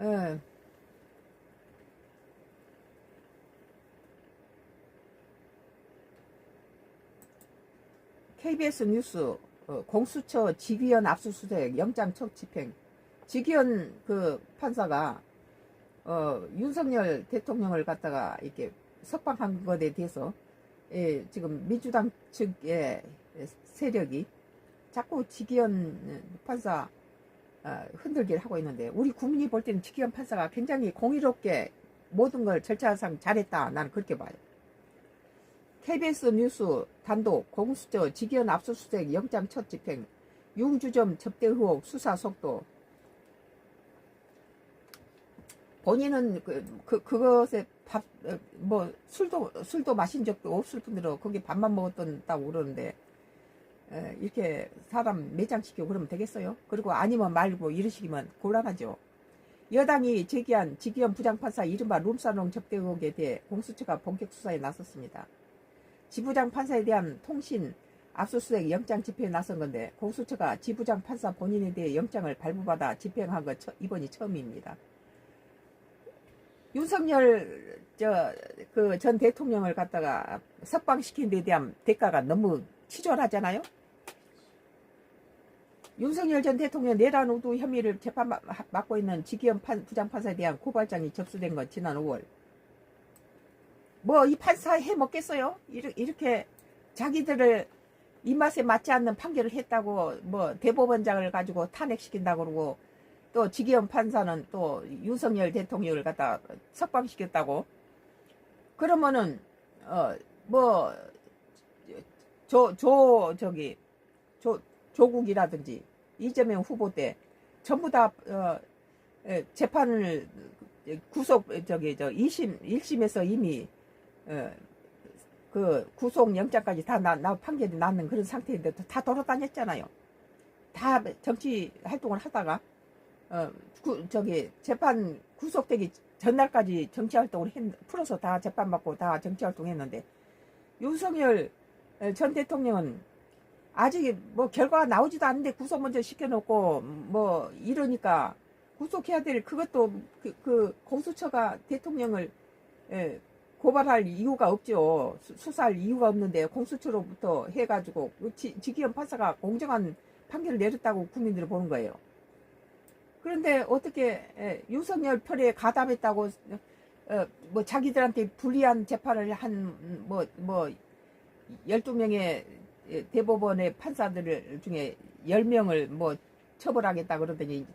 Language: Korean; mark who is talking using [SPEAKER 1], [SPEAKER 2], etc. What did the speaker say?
[SPEAKER 1] 예. KBS 뉴스 공수처 지기현 압수수색 영장 첫 집행. 지기현 그 판사가 윤석열 대통령을 갖다가 이렇게 석방한 것에 대해서 지금 민주당 측의 세력이 자꾸 지기현 판사 흔들기를 하고 있는데, 우리 국민이 볼 때는 지기현 판사가 굉장히 공의롭게 모든 걸 절차상 잘했다, 나는 그렇게 봐요. KBS 뉴스 단독 공수처 지기현 압수수색 영장 첫 집행, 융주점 접대 의혹 수사 속도. 본인은 그것에 술도 마신 적도 없을 뿐더러 거기 밥만 먹었다고 그러는데, 이렇게 사람 매장시키고 그러면 되겠어요? 그리고 아니면 말고 이러시기면 곤란하죠. 여당이 제기한 지기현 부장판사 이른바 룸사롱 접대 의혹에 대해 공수처가 본격 수사에 나섰습니다. 지부장 판사에 대한 통신 압수수색 영장 집행에 나선 건데, 공수처가 지부장 판사 본인에 대해 영장을 발부받아 집행한 건 이번이 처음입니다. 윤석열 전 대통령을 갖다가 석방시킨 데 대한 대가가 너무 치졸하잖아요. 윤석열 전 대통령 내란 우두 혐의를 재판받고 있는 지기현 부장판사에 대한 고발장이 접수된 건 지난 5월. 뭐 이 판사 해 먹겠어요? 이렇게 자기들을 입맛에 맞지 않는 판결을 했다고 뭐 대법원장을 가지고 탄핵시킨다고 그러고, 또 지기현 판사는 또 윤석열 대통령을 갖다 석방시켰다고. 그러면은 조국이라든지 이재명 후보 때 전부 다 재판을 구속 1심에서 이미 그 구속 영장까지 다 판결이 나는 그런 상태인데 다 돌아다녔잖아요. 다 정치 활동을 하다가 재판 구속되기 전날까지 정치 활동을 풀어서 다 재판받고 다 정치 활동했는데, 윤석열 전 대통령은 아직 뭐 결과가 나오지도 않는데 구속 먼저 시켜놓고 뭐 이러니까 구속해야 될, 그것도 그 공수처가 대통령을 고발할 이유가 없죠. 수사할 이유가 없는데 공수처로부터 해가지고 지기현 판사가 공정한 판결을 내렸다고 국민들이 보는 거예요. 그런데 어떻게 윤석열 편에 가담했다고 뭐 자기들한테 불리한 재판을 한 12명의 대법원의 판사들 중에 10명을 뭐 처벌하겠다 그러더니